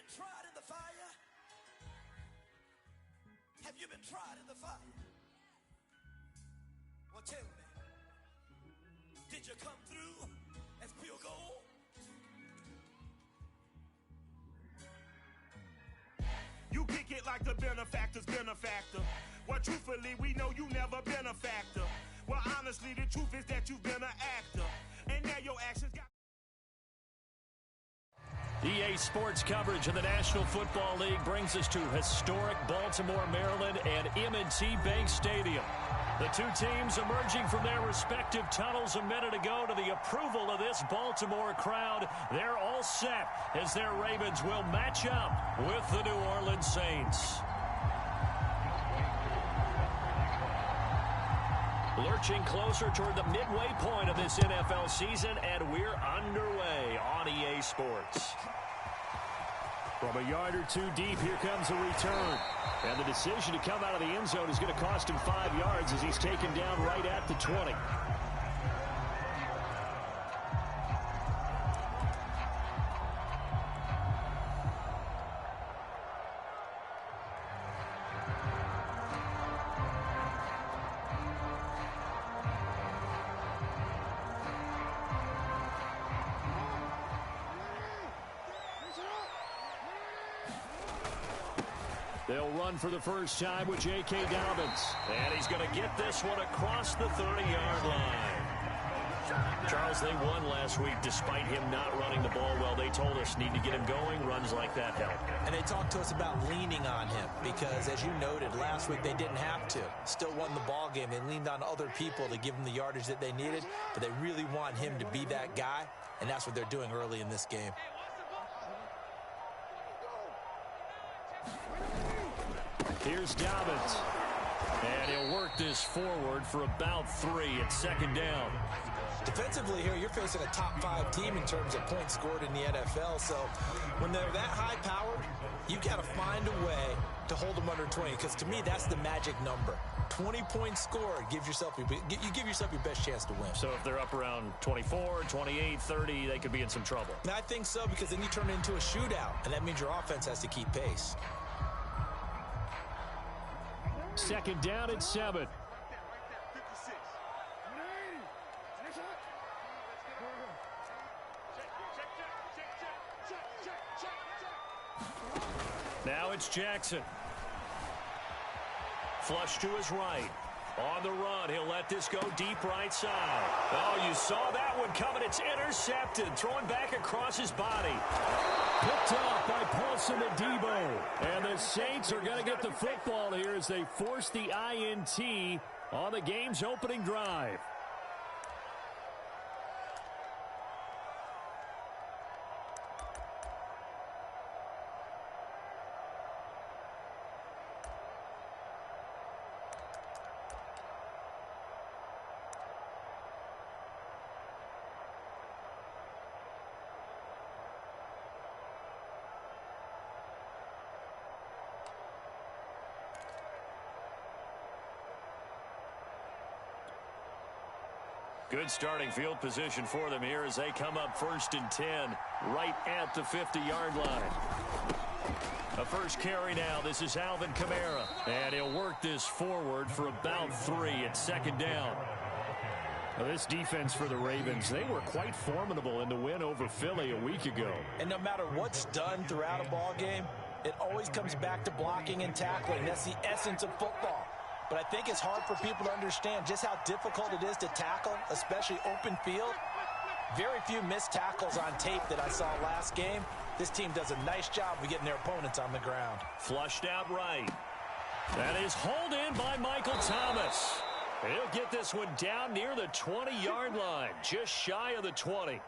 been tried in the fire? Have you been tried in the fire? Well, tell me, did you come through as pure gold? You kick it like the benefactor's benefactor. Well, truthfully, we know you never been a factor. Well, honestly, the truth is that you've been an actor. And now your actions got... EA Sports coverage of the National Football League brings us to historic Baltimore, Maryland, and M&T Bank Stadium. The two teams emerging from their respective tunnels a minute ago to the approval of this Baltimore crowd. They're all set as their Ravens will match up with the New Orleans Saints. Lurching closer toward the midway point of this NFL season, and we're underway on EA Sports. From a yard or two deep, here comes a return. And the decision to come out of the end zone is going to cost him 5 yards as he's taken down right at the 20. They'll run for the first time with J.K. Dobbins. And he's going to get this one across the 30-yard line. Charles, they won last week despite him not running the ball well. They told us need to get him going. Runs like that help. And they talked to us about leaning on him because, as you noted, last week they didn't have to. Still won the ball game. They leaned on other people to give them the yardage that they needed, but they really want him to be that guy, and that's what they're doing early in this game. Here's Dobbins. And he'll work this forward for about 3 at second down. Defensively here, you're facing a top-5 team in terms of points scored in the NFL. So when they're that high-powered, you got to find a way to hold them under 20. Because to me, that's the magic number. 20 points scored, you give yourself your best chance to win. So if they're up around 24, 28, 30, they could be in some trouble. And I think so, because then you turn it into a shootout, and that means your offense has to keep pace. Second down at 7. Now it's Jackson. Flush to his right. On the run, he'll let this go deep right side. Oh, you saw that one coming. It's intercepted. Throwing back across his body. Picked off by Paulson Adebo. And the Saints are going to get the football here as they force the INT on the game's opening drive. Good starting field position for them here as they come up 1st and 10 right at the 50-yard line. A first carry now. This is Alvin Kamara. And he'll work this forward for about 3 at second down. Now, this defense for the Ravens, they were quite formidable in the win over Philly a week ago. And no matter what's done throughout a ball game, it always comes back to blocking and tackling. That's the essence of football. But I think it's hard for people to understand just how difficult it is to tackle, especially open field. Very few missed tackles on tape that I saw last game. This team does a nice job of getting their opponents on the ground. Flushed out right. That is hauled in by Michael Thomas. He'll get this one down near the 20-yard line, just shy of the 20.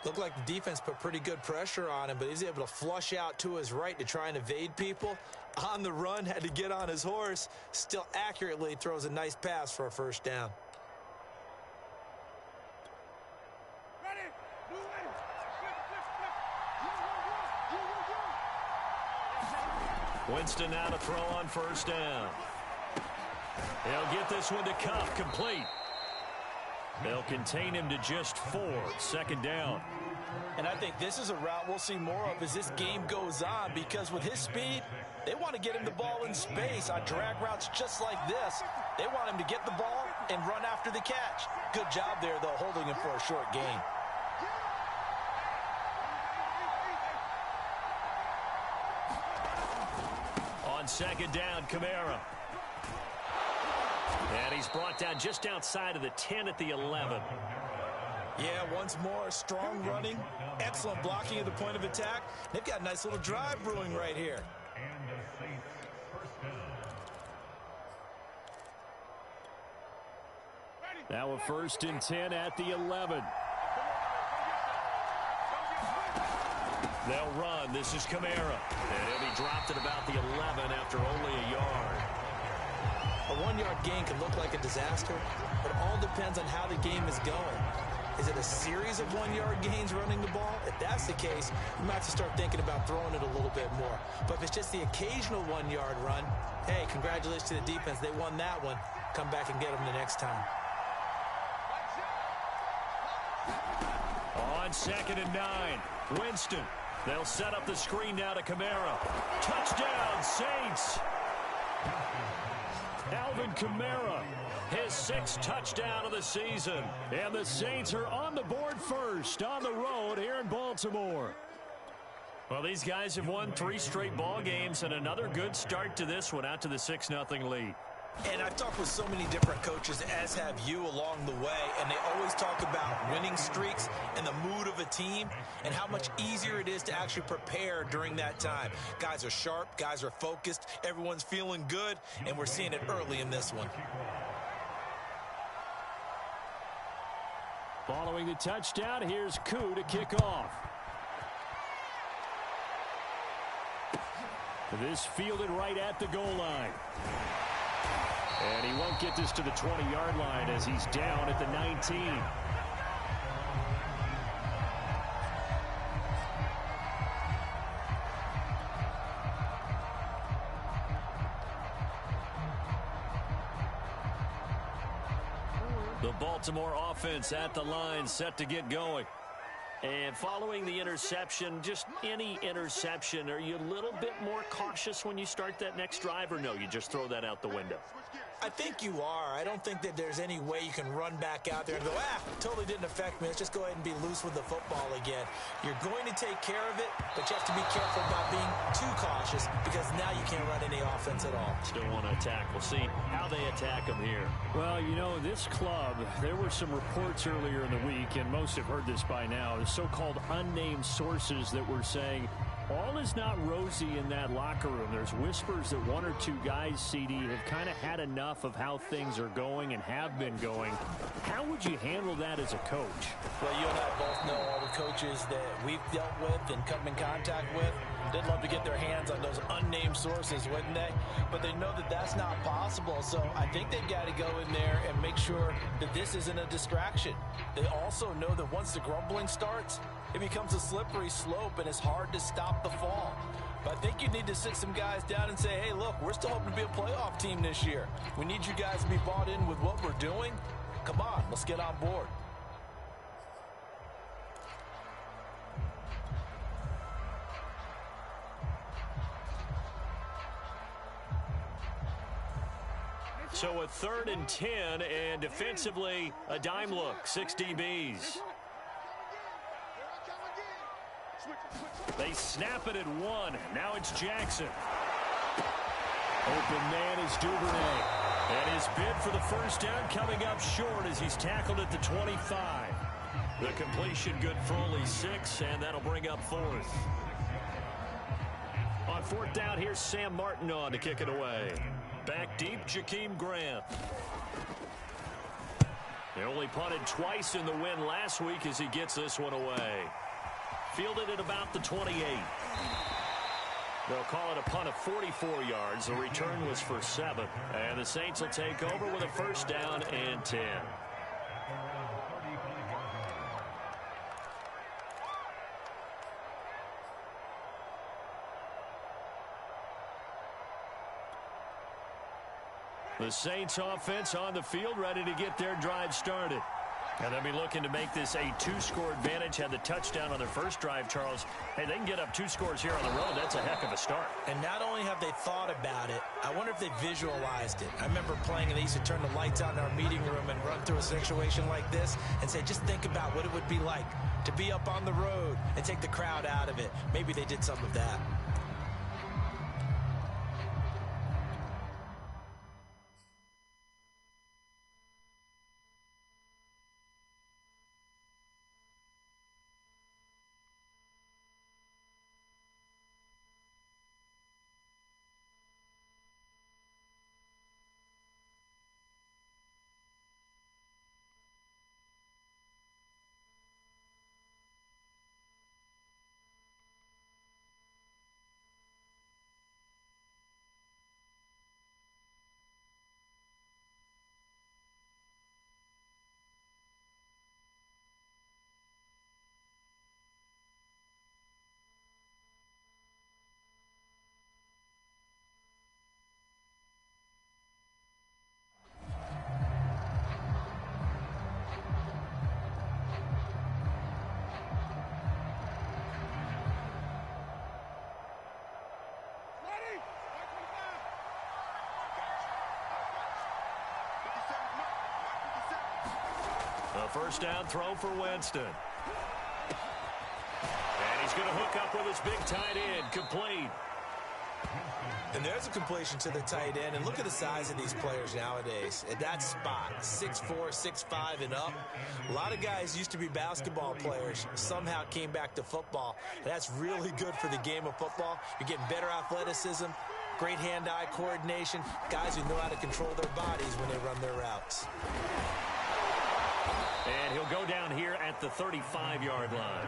Looked like the defense put pretty good pressure on him, but he's able to flush out to his right to try and evade people. On the run, had to get on his horse. Still accurately throws a nice pass for a first down. Winston now to throw on first down. He'll get this one to Cup, complete. They'll contain him to just 4, second down. And I think this is a route we'll see more of as this game goes on, because with his speed, they want to get him the ball in space on drag routes just like this. They want him to get the ball and run after the catch. Good job there, though, holding him for a short gain. On second down, Kamara. And he's brought down just outside of the 10 at the 11. Yeah, once more, strong running, excellent blocking at the point of attack. They've got a nice little drive brewing right here. Now a 1st and 10 at the 11. They'll run. This is Kamara. And he'll be dropped at about the 11 after only a yard. A 1-yard gain can look like a disaster, but it all depends on how the game is going. Is it a series of 1-yard gains running the ball? If that's the case, you might have to start thinking about throwing it a little bit more. But if it's just the occasional 1-yard run, hey, congratulations to the defense. They won that one. Come back and get them the next time. On 2nd and 9, Winston. They'll set up the screen now to Kamara. Touchdown, Saints! Alvin Kamara, his 6th touchdown of the season. And the Saints are on the board first on the road here in Baltimore. Well, these guys have won 3 straight ball games and another good start to this one out to the 6-0 lead. And I've talked with so many different coaches, as have you, along the way, and they always talk about winning streaks and the mood of a team and how much easier it is to actually prepare during that time. Guys are sharp, guys are focused, everyone's feeling good, and we're seeing it early in this one. Following the touchdown, here's Koo to kick off. This fielded right at the goal line. And he won't get this to the 20-yard line as he's down at the 19. The Baltimore offense at the line, set to get going. And following the interception, just any interception, are you a little bit more cautious when you start that next drive, or no, you just throw that out the window? I think you are. I don't think that there's any way you can run back out there and go, totally didn't affect me. Let's just go ahead and be loose with the football again. You're going to take care of it, but you have to be careful about being too cautious, because now you can't run any offense at all. Still want to attack. We'll see how they attack them here. Well, you know, this club, there were some reports earlier in the week, and most have heard this by now, the so-called unnamed sources that were saying all is not rosy in that locker room. There's whispers that 1 or 2 guys, CD, have kind of had enough of how things are going and have been going. How would you handle that as a coach? Well, you and I both know all the coaches that we've dealt with and come in contact with. They'd love to get their hands on those unnamed sources, wouldn't they? But they know that that's not possible, so I think they've got to go in there and make sure that this isn't a distraction. They also know that once the grumbling starts, it becomes a slippery slope and it's hard to stop the fall. But I think you need to sit some guys down and say, hey, look, we're still hoping to be a playoff team this year. We need you guys to be bought in with what we're doing. Come on, let's get on board. So a 3rd and 10, and defensively, a dime look, 6 DBs. They snap it at 1. Now it's Jackson. Open man is Duvernay. And his bid for the first down coming up short as he's tackled at the 25. The completion good for only 6, and that'll bring up 4th. On 4th down, here's Sam Martin on to kick it away. Back deep, Jakeem Grant. They only punted twice in the win last week as he gets this one away. Fielded at about the 28. They'll call it a punt of 44 yards. The return was for 7. And the Saints will take over with a first down and 10. The Saints offense on the field, ready to get their drive started. And they'll be looking to make this a 2-score advantage. Had the touchdown on their first drive, Charles. Hey, they can get up 2 scores here on the road. That's a heck of a start. And not only have they thought about it, I wonder if they visualized it. I remember playing, and they used to turn the lights on in our meeting room and run through a situation like this and say, just think about what it would be like to be up on the road and take the crowd out of it. Maybe they did some of that. A first down throw for Winston. And he's going to hook up with his big tight end, complete. And there's a completion to the tight end. And look at the size of these players nowadays. At that spot, 6'4", 6'5", and up. A lot of guys used to be basketball players, somehow came back to football. And that's really good for the game of football. You're getting better athleticism, great hand-eye coordination, guys who know how to control their bodies when they run their routes. And he'll go down here at the 35-yard line.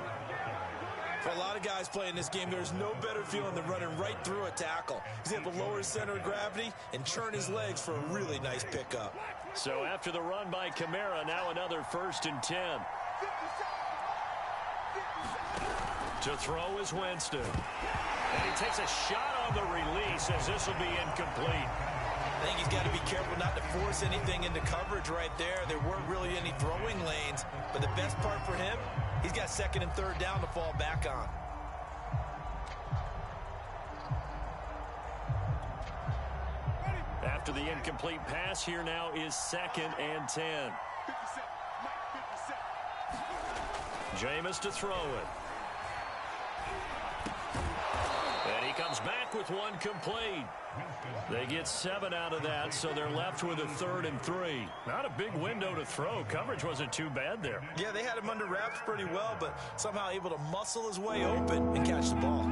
For a lot of guys playing this game, there's no better feeling than running right through a tackle. He's able to lower his center of gravity and churn his legs for a really nice pickup. So after the run by Kamara, now another 1st and 10. To throw is Winston. And he takes a shot on the release as this will be incomplete. I think he's got to be careful not to force anything into coverage right there. There weren't really any throwing lanes, but the best part for him, he's got 2nd and 3rd down to fall back on. After the incomplete pass, here now is 2nd and 10. Jameis to throw it. And he comes back with one complete. They get 7 out of that, so they're left with a 3rd and 3. Not a big window to throw. Coverage wasn't too bad there. Yeah, they had him under wraps pretty well, but somehow able to muscle his way open and catch the ball.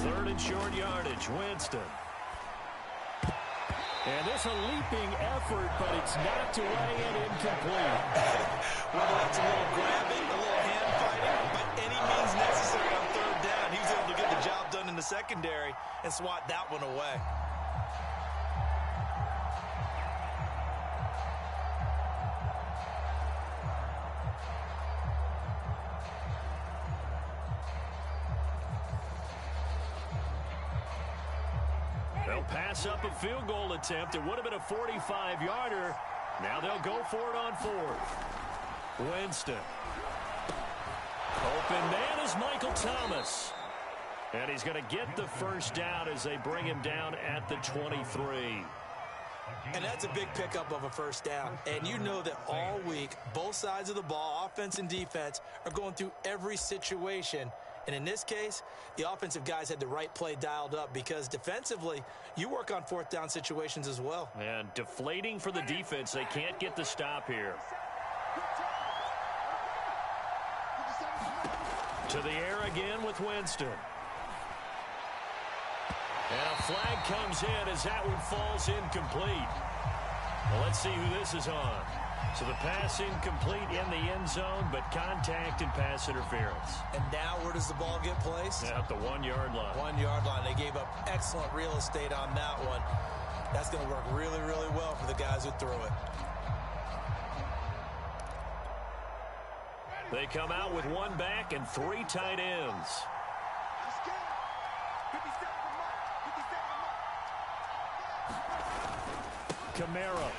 3rd and short yardage, Winston. And this a leaping effort, but it's knocked away and incomplete. Whether that's a little grabbing, a little hand fighting, by any means necessary on 3rd down, he was able to get the job done in the secondary and swat that one away. They'll pass up a field goal attempt. It would have been a 45-yarder. Now they'll go for it on 4th. Winston. Open man is Michael Thomas. And he's going to get the 1st down as they bring him down at the 23. And that's a big pickup of a 1st down. And you know that all week, both sides of the ball, offense and defense, are going through every situation. And in this case, the offensive guys had the right play dialed up because defensively, you work on 4th down situations as well. And deflating for the defense. They can't get the stop here. To the air again with Winston. And a flag comes in as that one falls incomplete. Well, let's see who this is on. So the pass incomplete in the end zone, but contact and pass interference. And now where does the ball get placed? At the 1-yard line. 1-yard line. They gave up excellent real estate on that one. That's going to work really, really well for the guys who threw it. They come out with 1 back and 3 tight ends. Kamara.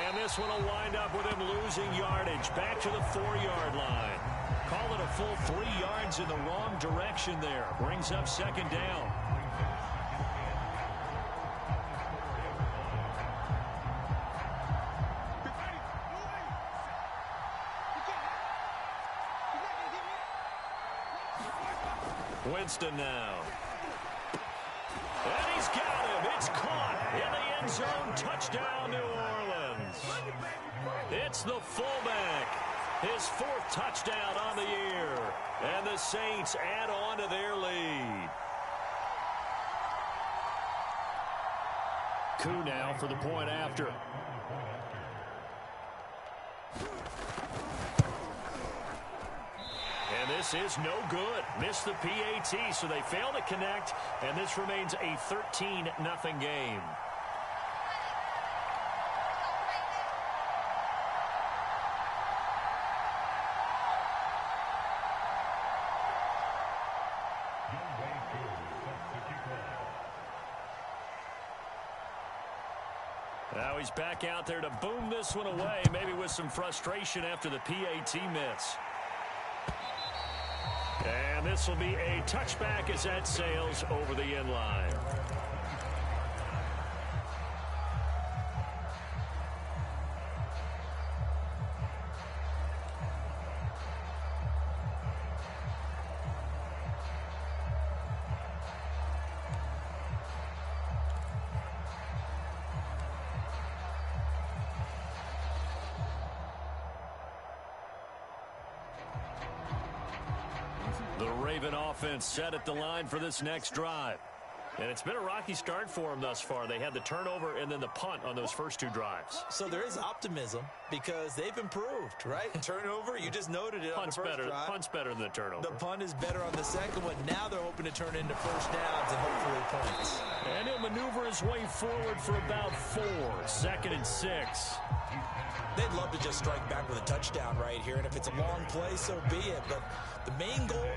And this one will wind up with him losing yardage. Back to the 4-yard line. Call it a full 3 yards in the wrong direction there. Brings up second down. Winston now. And he's got him. It's caught in the end zone. Touchdown, New Orleans. It's the fullback. His 4th touchdown on the year. And the Saints add on to their lead. Koo now for the point after. And this is no good. Missed the PAT, so they fail to connect, and this remains a 13-0 game. Now he's back out there to boom this one away, maybe with some frustration after the PAT miss. And this will be a touchback as that sails over the end line. The Raven offense set at the line for this next drive. And it's been a rocky start for them thus far. They had the turnover and then the punt on those first 2 drives. So there is optimism because they've improved, right? Turnover, you just noted it on the first drive. Punt's better than the turnover. The punt is better on the second one. Now they're hoping to turn into first downs and hopefully points. And he'll maneuver his way forward for about 4. 2nd and 6. They'd love to just strike back with a touchdown right here, and if it's a long play, so be it. But the main goal,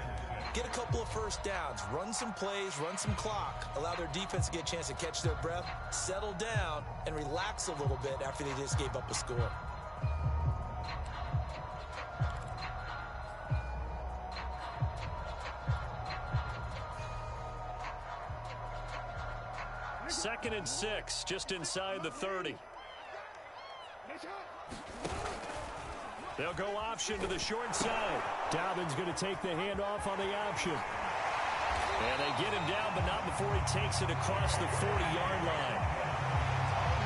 get a couple of first downs, run some plays, run some clock, allow their defense to get a chance to catch their breath, settle down, and relax a little bit after they just gave up a score. Second and 6, just inside the 30. They'll go option to the short side. Dobbins going to take the handoff on the option. And they get him down, but not before he takes it across the 40-yard line.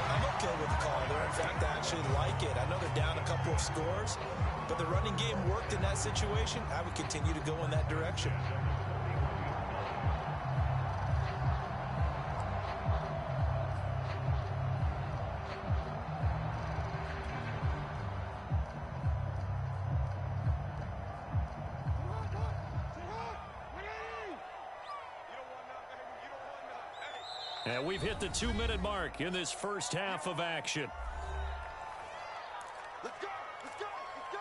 I'm okay with the call there. In fact, I actually like it. I know they're down a couple of scores, but the running game worked in that situation. I would continue to go in that direction. And we've hit the 2-minute mark in this first half of action. Let's go! Let's go! Let's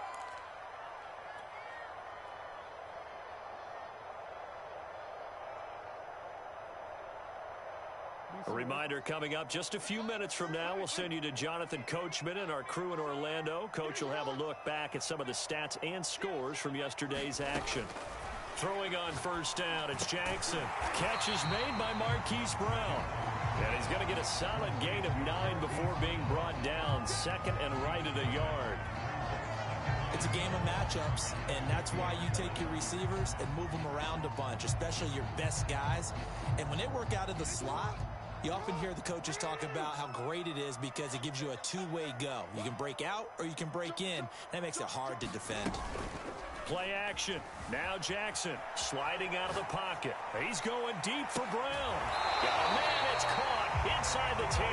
go! A reminder coming up just a few minutes from now, we'll send you to Jonathan Coachman and our crew in Orlando. Coach will have a look back at some of the stats and scores from yesterday's action. Throwing on first down, it's Jackson. Catch is made by Marquise Brown. And he's going to get a solid gain of 9 before being brought down. 2nd and right at a yard. It's a game of matchups, and that's why you take your receivers and move them around a bunch, especially your best guys. And when they work out of the slot, you often hear the coaches talk about how great it is because it gives you a two-way go. You can break out or you can break in. That makes it hard to defend. Play action. Now Jackson sliding out of the pocket. He's going deep for Brown. Got a man. It's caught inside the 10.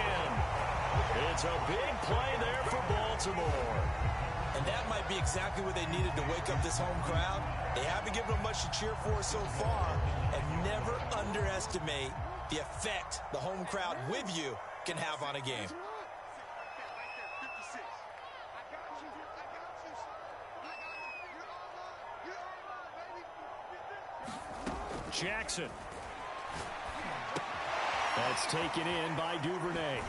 It's a big play there for Baltimore. And that might be exactly what they needed to wake up this home crowd. They haven't given them much to cheer for so far. And never underestimate the effect the home crowd with you can have on a game. Jackson. That's taken in by Duvernay.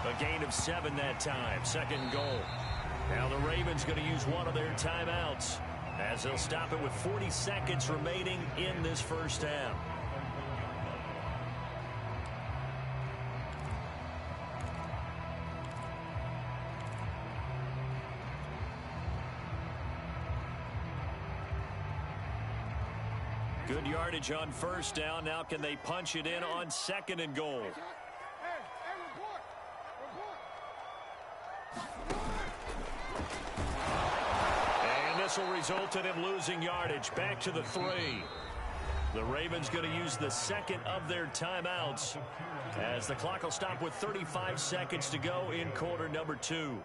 A gain of 7 that time. 2nd goal. Now the Ravens going to use one of their timeouts as they'll stop it with 40 seconds remaining in this first half. Good yardage on 1st down. Now can they punch it in on 2nd and goal? And this will result in him losing yardage. Back to the 3. The Ravens going to use the 2nd of their timeouts as the clock will stop with 35 seconds to go in quarter number 2.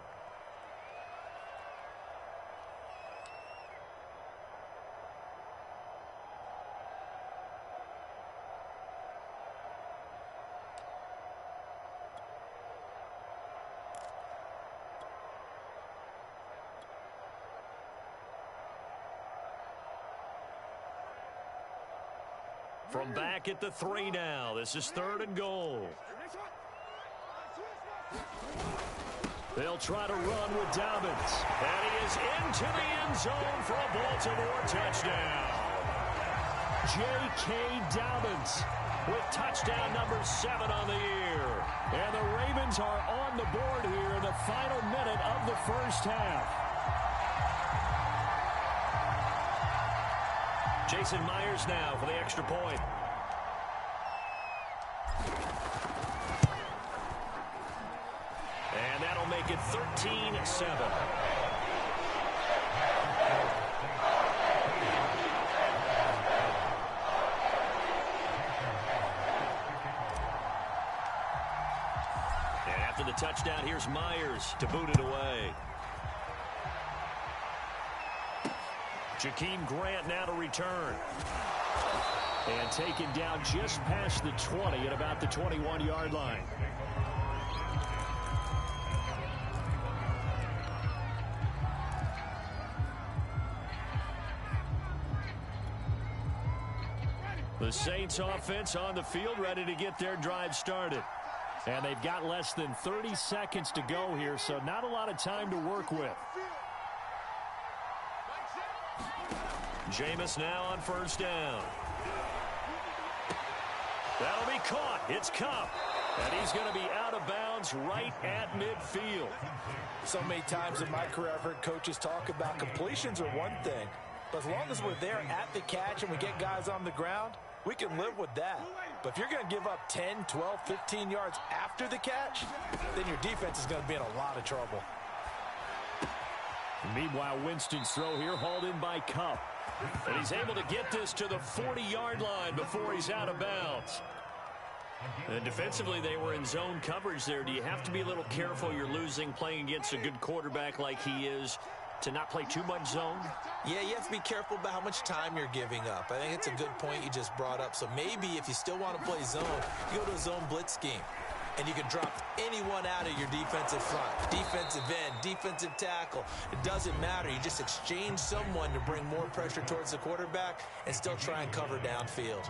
From back at the 3 now. This is 3rd and goal. They'll try to run with Dobbins. And he is into the end zone for a Baltimore touchdown. J.K. Dobbins with touchdown number 7 on the year. And the Ravens are on the board here in the final minute of the first half. Jason Myers now for the extra point. And that'll make it 13-7. And after the touchdown, here's Myers to boot it away. Jakeem Grant now to return. And taken down just past the 20 at about the 21-yard line. The Saints offense on the field ready to get their drive started. And they've got less than 30 seconds to go here, so not a lot of time to work with. Jameis now on 1st down. That'll be caught. It's Cup. And he's going to be out of bounds right at midfield. So many times in my career I've heard coaches talk about completions are one thing. But as long as we're there at the catch and we get guys on the ground, we can live with that. But if you're going to give up 10, 12, 15 yards after the catch, then your defense is going to be in a lot of trouble. Meanwhile, Winston's throw here hauled in by Cup. And he's able to get this to the 40-yard line before he's out of bounds. And defensively, they were in zone coverage there. Do you have to be a little careful you're losing playing against a good quarterback like he is to not play too much zone? Yeah, you have to be careful about how much time you're giving up. I think it's a good point you just brought up. So maybe if you still want to play zone, you go to a zone blitz scheme. And you can drop anyone out of your defensive front. Defensive end, defensive tackle. It doesn't matter. You just exchange someone to bring more pressure towards the quarterback and still try and cover downfield.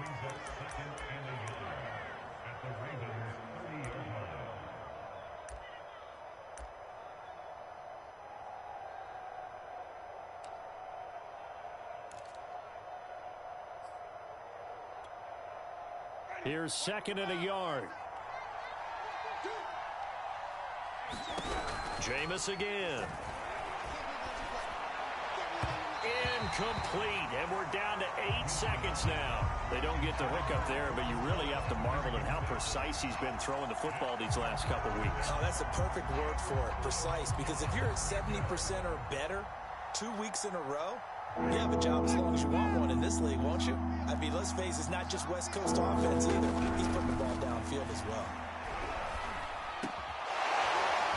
Here's 2nd and a yard. Jameis again. Incomplete, and we're down to 8 seconds now. They don't get the hookup there, but you really have to marvel at how precise he's been throwing the football these last couple weeks. Oh, that's a perfect word for it, precise, because if you're at 70% or better 2 weeks in a row, you have a job as long as you want one in this league, won't you? I mean, let's face it, it's not just West Coast offense either. He's putting the ball downfield as well.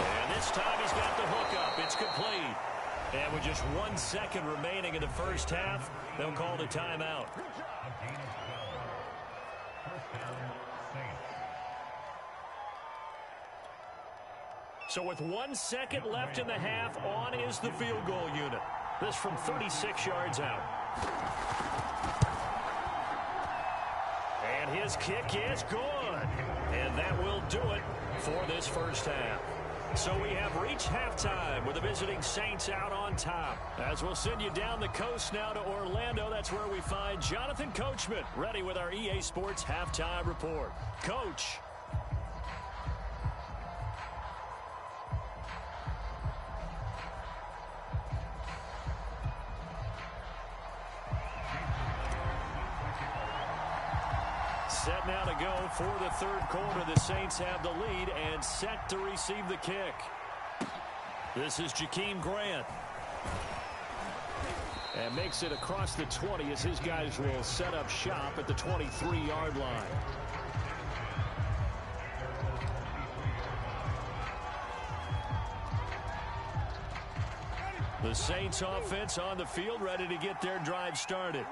And this time he's got the hookup. It's complete. And with just 1 second remaining in the first half, they'll call the timeout. So with 1 second left in the half, on is the field goal unit. This from 36 yards out. And his kick is good. And that will do it for this first half. So we have reached halftime with the visiting Saints out on top. As we'll send you down the coast now to Orlando, that's where we find Jonathan Coachman ready with our EA Sports Halftime Report. Coach. Set now to go for the third quarter. The Saints have the lead and set to receive the kick. This is Jakeem Grant. And makes it across the 20 as his guys will set up shop at the 23-yard line. The Saints offense on the field ready to get their drive started.